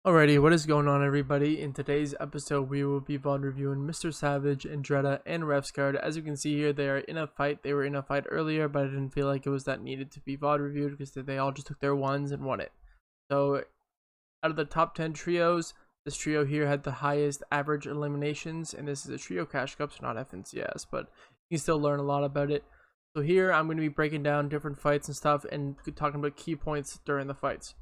Alrighty, what is going on, everybody? In today's episode, we will be VOD reviewing MrSavage, Andretta, and RefsGuard. As you can see here, they are in a fight. They were in a fight earlier, but I didn't feel like it was that needed to be VOD reviewed because they all just took their ones and won it. So, out of the top 10 trios, this trio here had the highest average eliminations, and this is a trio cash cup, so not FNCS, but you can still learn a lot about it. So here, I'm going to be breaking down different fights and stuff and talking about key points during the fights.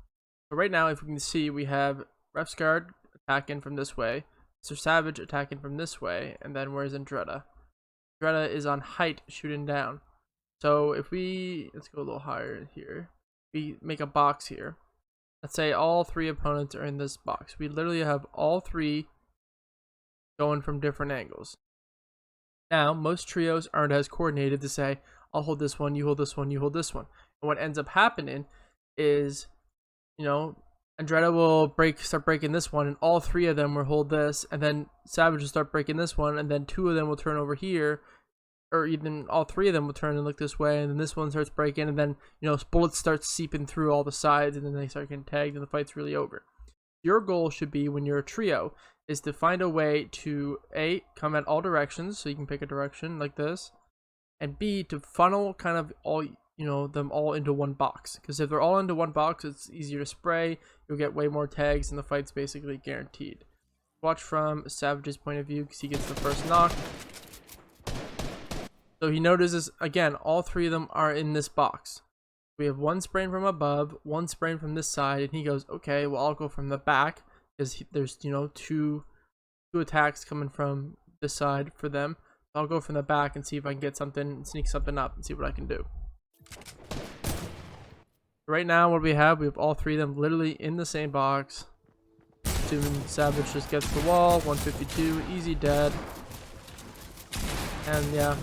So right now, if we can see, we have RefsGuard attacking from this way, MrSavage attacking from this way, and then where's Andretta? Andretta is on height shooting down. So if let's go a little higher here. We make a box here. Let's say all three opponents are in this box. We literally have all three going from different angles. Now, most trios aren't as coordinated to say, I'll hold this one, you hold this one, you hold this one. And what ends up happening is, Andretta will start breaking this one, and all three of them will hold this, and then Savage will start breaking this one, and then two of them will turn over here, or even all three of them will turn and look this way, and then this one starts breaking, and then, bullets start seeping through all the sides, and then they start getting tagged, and the fight's really over. Your goal should be, when you're a trio, is to find a way to, A, come at all directions, so you can pick a direction like this, and B, to funnel kind of all them all into one box, because if they're all into one box, it's easier to spray, you'll get way more tags, and the fight's basically guaranteed. Watch from Savage's point of view, because he gets the first knock. So he notices, again, all three of them are in this box. We have one spraying from above, one spraying from this side, and he goes, okay, well, I'll go from the back, because there's, two attacks coming from this side for them. I'll go from the back and see if I can get something, sneak something up, and see what I can do. Right now, what we have all three of them literally in the same box. Assuming Savage just gets the wall, 152, easy dead. And yeah,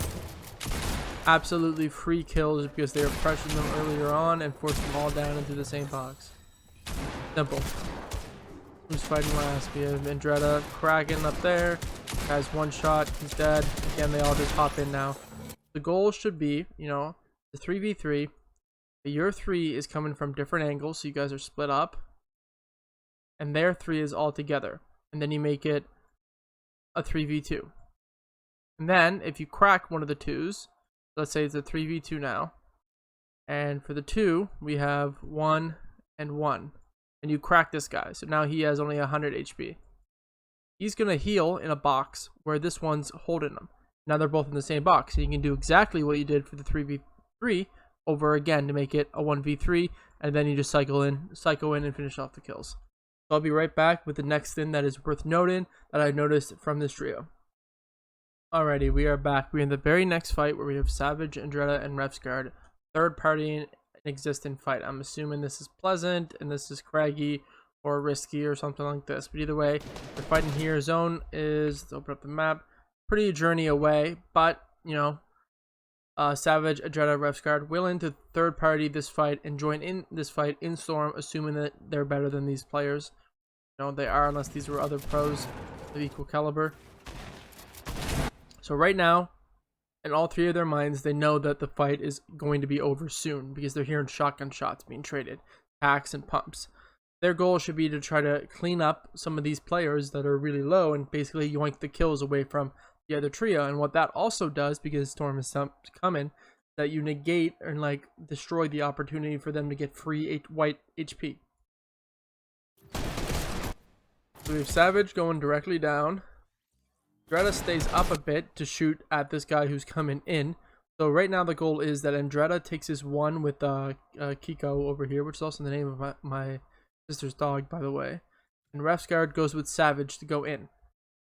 absolutely free kills because they were pressuring them earlier on and forced them all down into the same box. Simple. Who's fighting last? We have Andretta cracking up there. Has one shot, he's dead. Again, they all just hop in now. The goal should be, the 3v3. Your three is coming from different angles, so you guys are split up, and their three is all together, and then you make it a 3v2. And then if you crack one of the twos, let's say it's a 3v2 now, and for the two we have 1 and 1, and you crack this guy, so now he has only 100 HP. He's gonna heal in a box where this one's holding him. Now they're both in the same box, so you can do exactly what you did for the 3v3 over again to make it a 1v3, and then you just psycho in and finish off the kills. So I'll be right back with the next thing that is worth noting that I noticed from this trio. Alrighty, we are back. We're in the very next fight where we have Savage, Andretta, and RefsGuard, third party in an existing fight. I'm assuming this is Pleasant and this is Craggy or Risky or something like this, but either way, we're fighting here. Zone is, let's open up the map, pretty a journey away, but Savage, Andretta, RefsGuard willing to third party this fight and join in this fight in Storm, assuming that they're better than these players. They are, unless these were other pros of equal caliber. So right now, in all three of their minds, they know that the fight is going to be over soon because they're hearing shotgun shots being traded, packs and pumps. Their goal should be to try to clean up some of these players that are really low and basically yoink the kills away from the other trio. And what that also does, because Storm is coming, that you negate and destroy the opportunity for them to get free white HP. So we have Savage going directly down. Andretta stays up a bit to shoot at this guy who's coming in. So right now the goal is that Andretta takes his one with Kiko over here, which is also the name of my sister's dog, by the way. And RefsGuard goes with Savage to go in.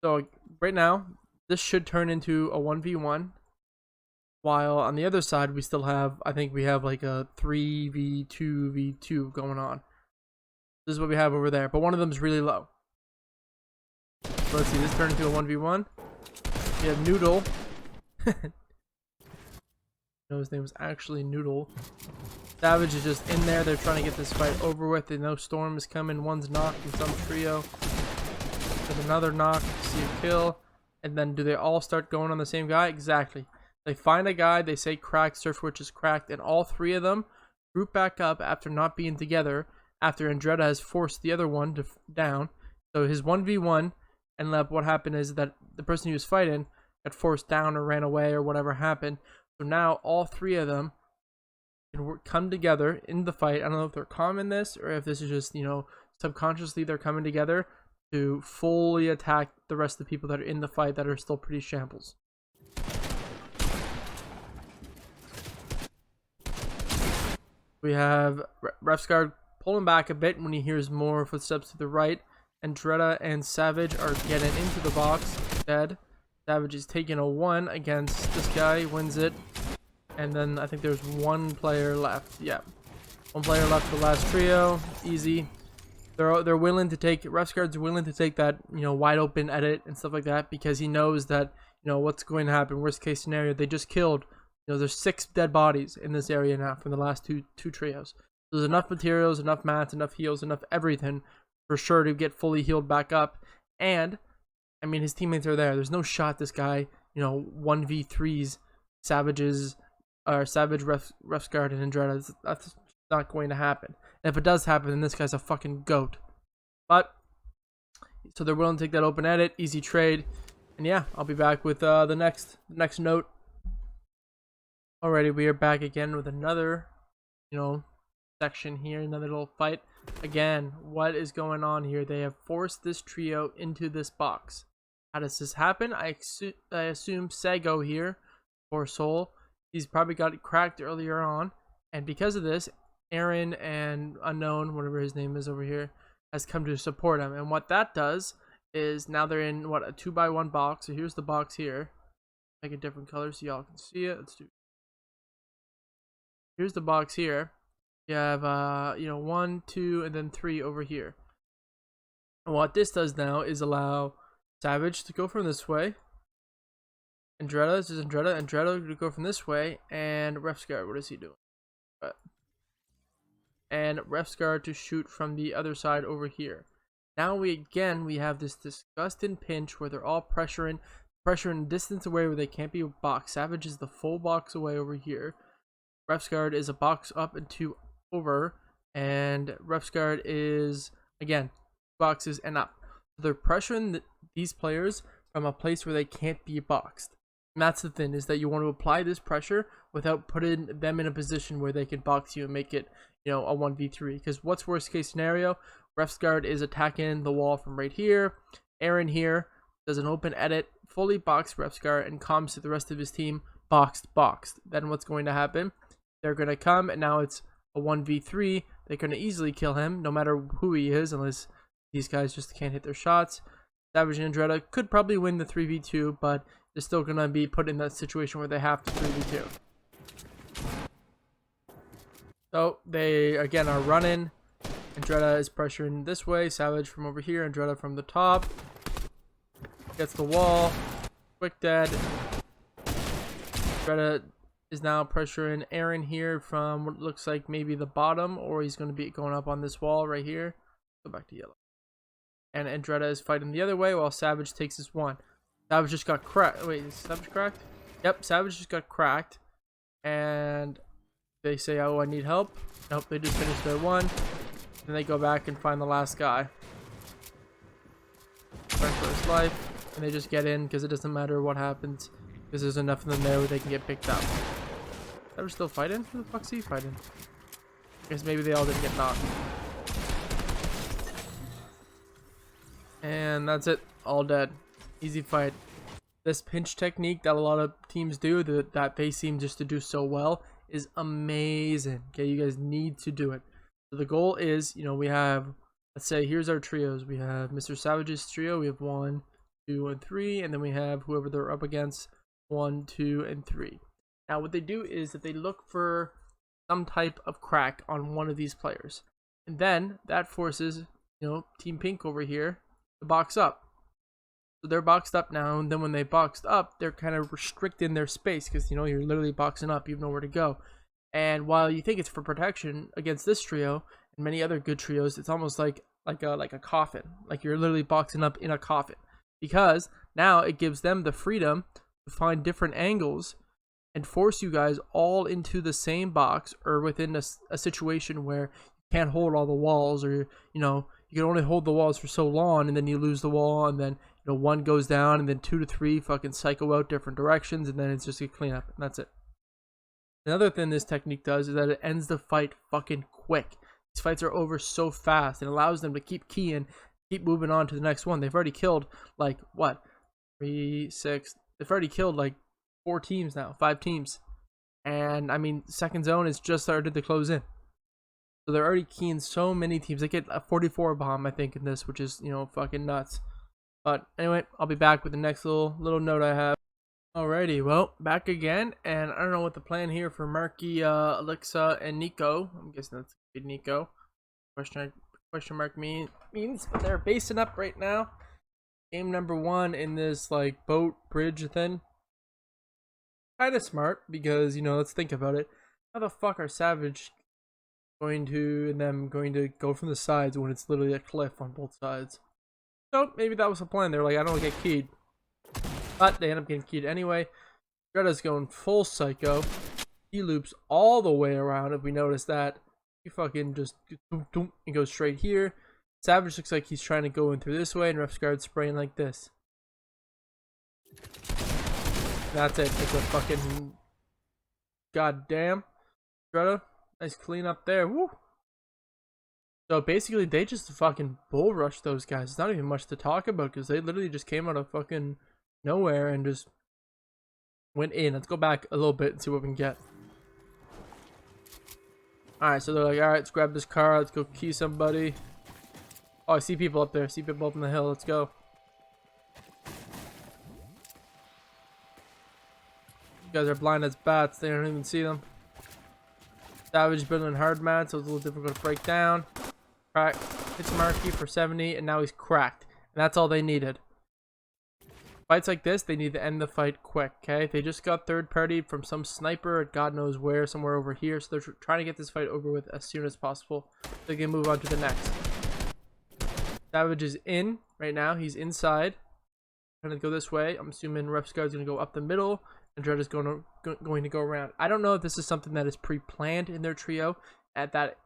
So right now, this should turn into a 1v1, while on the other side we still have, I think we have like a 3v2v2 going on. This is what we have over there, but one of them is really low. So let's see, this turned into a 1v1. We have Noodle. His name was actually Noodle. Savage is just in there, they're trying to get this fight over with. They know Storm is coming, one's knocked in some trio. With another knock, see a kill. And then do they all start going on the same guy? Exactly. They find a guy, they say cracked, Surfwitch is cracked, and all three of them group back up after not being together after Andretta has forced the other one down. So his 1v1 ended up, what happened is that the person he was fighting got forced down or ran away or whatever happened. So now all three of them can come together in the fight. I don't know if they're calm in this or if this is just, subconsciously they're coming together to fully attack the rest of the people that are in the fight that are still pretty shambles. We have Refsguard pulling back a bit when he hears more footsteps to the right. Andretta and Savage are getting into the box. Dead. Savage is taking a 1 against this guy, wins it. And then I think there's one player left. Yeah. One player left for the last trio. Easy. They're willing to take, Refsguard's willing to take that, wide open edit and stuff like that because he knows that, what's going to happen. Worst case scenario, they just killed, there's 6 dead bodies in this area now from the last two trios. There's enough materials, enough mats, enough heals, enough everything for sure to get fully healed back up. And I mean, his teammates are there. There's no shot this guy, 1v3s Savages or Savage, Refsguard, and Andretta. That's not going to happen. And if it does happen, then this guy's a fucking goat. But so they're willing to take that open edit, easy trade. And yeah, I'll be back with the next note. Alrighty, we are back again with another, section here, another little fight. Again, what is going on here? They have forced this trio into this box. How does this happen? I assume Sego here, poor soul, he's probably got it cracked earlier on, and because of this, Aaron and Unknown, whatever his name is over here, has come to support him. And what that does is now they're in a 2x1 box. So here's the box here. Make a different color so y'all can see it. Let's do. Here's the box here. You have 1, 2, and then 3 over here. And what this does now is allow Savage to go from this way. Andretta, this is Andretta to go from this way, and Refsguard, what is he doing? And Refsguard to shoot from the other side over here. Now we have this disgusting pinch where they're all pressuring distance away where they can't be boxed. Savage is the full box away over here. Refsguard is a box up and 2 over, and Refsguard is again boxes and up. They're pressuring these players from a place where they can't be boxed. And that's the thing, is that you want to apply this pressure without putting them in a position where they can box you and make it, a 1v3. Because what's worst case scenario? Refsguard is attacking the wall from right here. Aaron here does an open edit, fully boxed Refsguard, and comes to the rest of his team boxed. Then what's going to happen? They're going to come, and now it's a 1v3. They're going to easily kill him, no matter who he is, unless these guys just can't hit their shots. Savage and Andretta could probably win the 3v2, but they're still going to be put in that situation where they have to 3v2. So they again are running. Andretta is pressuring this way. Savage from over here. Andretta from the top. Gets the wall. Quick dead. Andretta is now pressuring Aaron here from what looks like maybe the bottom, or he's going to be going up on this wall right here. Go back to yellow. And Andretta is fighting the other way while Savage takes his 1. Savage just got cracked. Wait, is Savage cracked? Yep, Savage just got cracked. And they say, oh, I need help. Nope, they just finished their 1. Then they go back and find the last guy. Fight for his life. And they just get in because it doesn't matter what happens. Because there's enough of them there where they can get picked up. Savage still fighting? Who the fuck's he fighting? I guess maybe they all didn't get knocked. And that's it. All dead. Easy fight. This pinch technique that a lot of teams do, that they seem just to do so well, is amazing. Okay, you guys need to do it. So the goal is, we have, let's say, here's our trios. We have MrSavage's trio. We have 1, 2, and 3. And then we have whoever they're up against, 1, 2, and 3. Now what they do is that they look for some type of crack on one of these players. And then that forces, Team Pink over here to box up. So they're boxed up now, and then when they boxed up, they're kind of restricting their space because, you're literally boxing up, you have nowhere to go. And while you think it's for protection against this trio and many other good trios, it's almost like a coffin. Like you're literally boxing up in a coffin. Because now it gives them the freedom to find different angles and force you guys all into the same box or within a situation where you can't hold all the walls, or you know, you can only hold the walls for so long, and then you lose the wall, and then you know one goes down, and then 2 to 3 fucking psycho out different directions, and then it's just a cleanup, and that's it. Another thing this technique does is that it ends the fight fucking quick. These fights are over so fast, and allows them to keep keying, keep moving on to the next one. They've already killed like what, 3, 6. They've already killed like 4 teams now, 5 teams, and I mean, second zone is just started to close in. So they're already keying so many teams. They get a 44 bomb, I think, in this, which is, you know, fucking nuts. But anyway, I'll be back with the next little note I have. Alrighty, well, back again, and I don't know what the plan here for Marky, Alexa, and Nico. I'm guessing that's gonna be Nico. Question mark means, but they're basing up right now. Game number 1 in this like boat bridge thing. Kind of smart because, you know, let's think about it. How the fuck are Savage going to go from the sides when it's literally a cliff on both sides? So maybe that was the plan. They're like, I don't get keyed, but they end up getting keyed anyway. Greta's going full psycho. He loops all the way around. If we notice that, he fucking just and goes straight here. Savage looks like he's trying to go in through this way, and Refsguard's spraying like this. That's it. It's a fucking goddamn. Greta, nice clean up there. Woo. So basically, they just fucking bull rushed those guys. It's not even much to talk about because they literally just came out of fucking nowhere and just went in. Let's go back a little bit and see what we can get. Alright, so they're like, alright, let's grab this car. Let's go key somebody. Oh, I see people up there. I see people up on the hill. Let's go. You guys are blind as bats. They don't even see them. Savage building hard man, so it's a little difficult to break down. Crack. Hits Marky for 70, and now he's cracked. And that's all they needed. Fights like this, they need to end the fight quick, okay? They just got third party from some sniper at God knows where, somewhere over here. So they're trying to get this fight over with as soon as possible so they can move on to the next. Savage is in right now. He's inside. Trying to go this way. I'm assuming Refsguard's going to go up the middle, and Dread is going to go around. I don't know if this is something that is pre-planned in their trio, at that,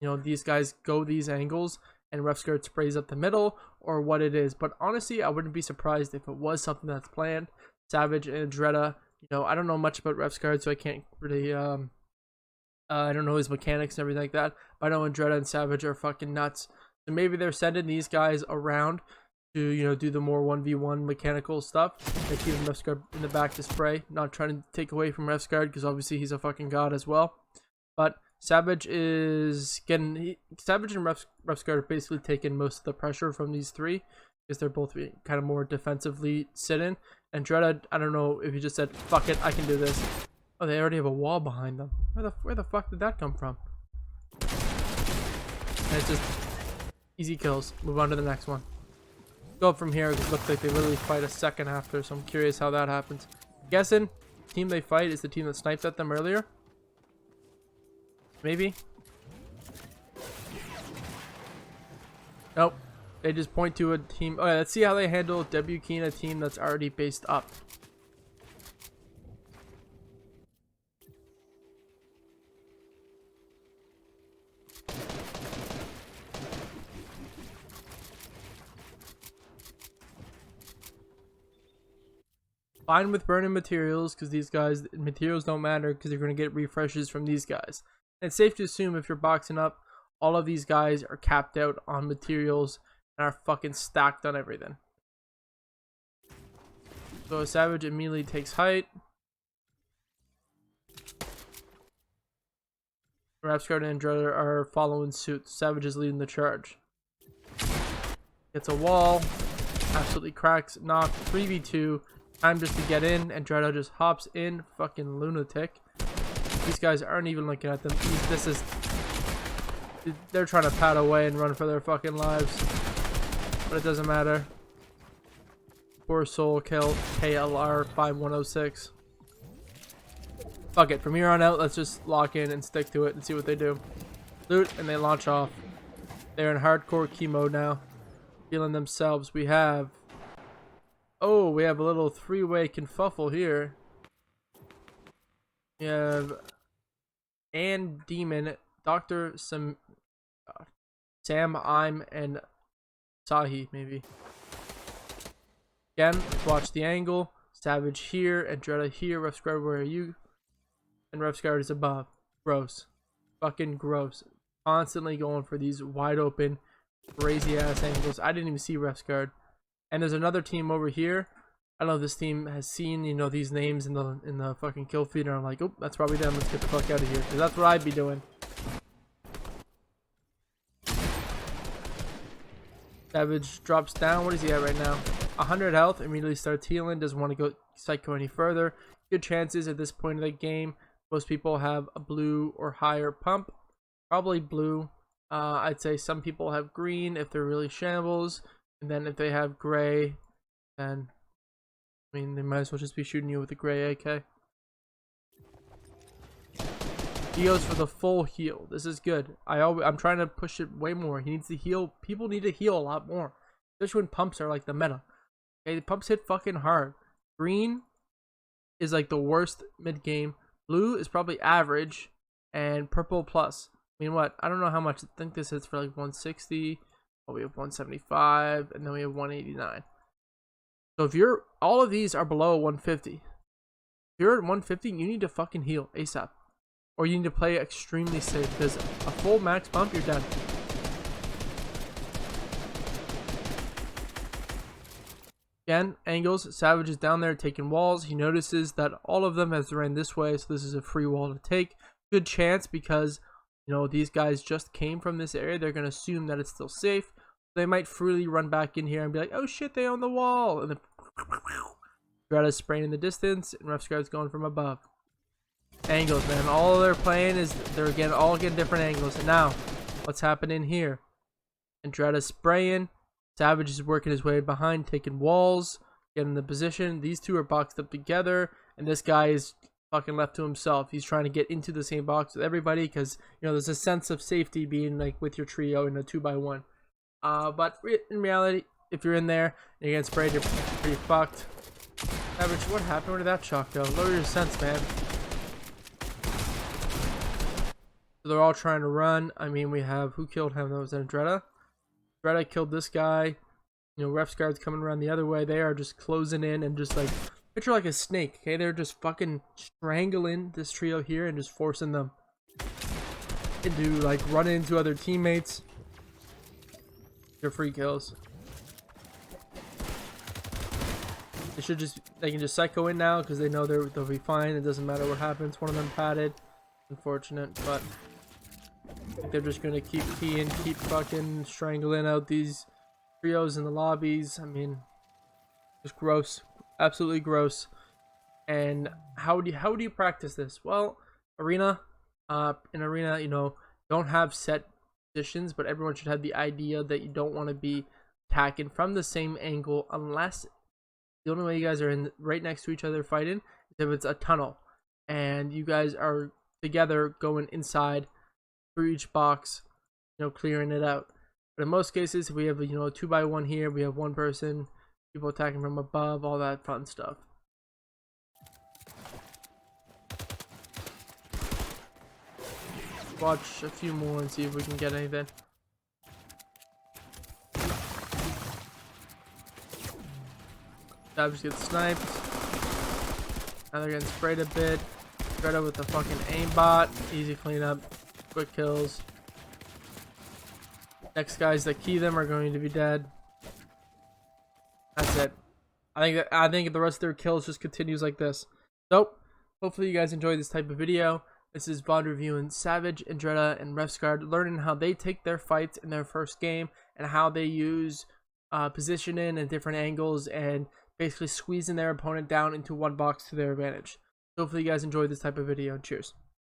you know, these guys go these angles and Refsguard sprays up the middle, or what it is. But honestly, I wouldn't be surprised if it was something that's planned. Savage and Dreda, you know, I don't know much about Refsguard, so I can't really, I don't know his mechanics and everything like that. But I know Dreda and Savage are fucking nuts. So maybe they're sending these guys around to, you know, do the more 1v1 mechanical stuff. They're keeping Refsguard in the back to spray, not trying to take away from Refsguard because obviously he's a fucking god as well. But Savage is getting, Savage and Refsguard are basically taking most of the pressure from these three because they're both kind of more defensively sitting. And Dreda, I don't know if he just said, fuck it, I can do this. Oh, they already have a wall behind them. Where the fuck did that come from? And it's just easy kills. Move on to the next one. Go up from here. It looks like they literally fight a second after, so I'm curious how that happens. Guessing the team they fight is the team that sniped at them earlier. Maybe. Nope. They just point to a team. Okay, let's see how they handle WKEY, a team that's already based up. Fine with burning materials because these guys, materials don't matter because you're going to get refreshes from these guys. And it's safe to assume if you're boxing up, all of these guys are capped out on materials and are fucking stacked on everything. So Savage immediately takes height. Refsguard and Dreda are following suit. Savage is leading the charge. Gets a wall. Absolutely cracks. Knock. 3v2. Time just to get in, and Dreda just hops in. Fucking lunatic. These guys aren't even looking at them. They're trying to pad away and run for their fucking lives. But it doesn't matter. Poor soul kill KLR 5106. Fuck it. From here on out, let's just lock in and stick to it and see what they do. Loot, and they launch off. They're in hardcore key mode now. Feeling themselves. We have a little three-way confuffle here. We have Demon, Dr. Sam, I'm, and Sahi, maybe. Again, let's watch the angle. Savage here, and Dreda here. RefScard, where are you? And RefScard is above. Gross. Fucking gross. Constantly going for these wide open, crazy ass angles. I didn't even see RefScard. And there's another team over here. I don't know if this team has seen, you know, these names in the fucking kill feed, and I'm like, oh, that's probably them. Let's get the fuck out of here, because that's what I'd be doing. Savage drops down. What is he at right now? 100 health. Immediately starts healing. Doesn't want to go psycho any further. Good chances at this point of the game. Most people have a blue or higher pump. Probably blue. I'd say some people have green if they're really shambles. And then if they have gray, then I mean, they might as well just be shooting you with a gray AK. He goes for the full heal. This is good. I'm trying to push it way more. He needs to heal. People need to heal a lot more, especially when pumps are like the meta. Okay, the pumps hit fucking hard. Green is like the worst mid game. Blue is probably average, and purple plus. I mean, what? I don't know how much. I think this hits for like 160. Oh, we have 175, and then we have 189. So if you're, all of these are below 150. If you're at 150, you need to fucking heal ASAP. Or you need to play extremely safe, because a full max pump, you're dead. Again, angles. Savage is down there taking walls. He notices that all of them has ran this way, so this is a free wall to take. Good chance, because, you know, these guys just came from this area. They're going to assume that it's still safe. They might freely run back in here and be like, oh shit, they own the wall. And then Dreda's spraying in the distance, and RefScard's going from above. Angles, man. All they're playing is they're all getting different angles. And now, what's happening here? And Dreda's spraying. Savage is working his way behind, taking walls, getting the position. These two are boxed up together, and this guy is fucking left to himself. He's trying to get into the same box with everybody, because, you know, there's a sense of safety being like with your trio in a 2x1. But in reality, if you're in there and you're getting sprayed, you're pretty fucked. Savage, what happened? Where did that shock go? Lower your sense, man. So they're all trying to run. I mean, we have, who killed him? That was Dreda. Dreda killed this guy. You know, RefScard's coming around the other way. They are just closing in and just like, picture like a snake, okay? They're just fucking strangling this trio here and just forcing them into like run into other teammates. They're free kills. They can just psycho in now because they know they'll be fine. It doesn't matter what happens. One of them padded. Unfortunate, but I think they're just gonna keep keying, keep fucking strangling out these trios in the lobbies. I mean, just gross, absolutely gross. And how do you practice this? Well, arena, in arena, you know, don't have set positions, but everyone should have the idea that you don't want to be attacking from the same angle, unless the only way you guys are in right next to each other fighting is if it's a tunnel and you guys are together going inside through each box, you know, clearing it out. But in most cases, if we have, you know, a 2x1 here, we have one person, people attacking from above, all that fun stuff. Watch a few more and see if we can get anything. Savage gets sniped. Now they're getting sprayed a bit. Dreda with the fucking aimbot. Easy cleanup. Quick kills. Next guys that key them are going to be dead. That's it. I think the rest of their kills just continues like this. So, hopefully you guys enjoyed this type of video. This is VOD reviewing Savage and Dreda and RefScard, learning how they take their fights in their first game and how they use positioning and different angles and basically squeezing their opponent down into one box to their advantage. Hopefully you guys enjoyed this type of video. Cheers.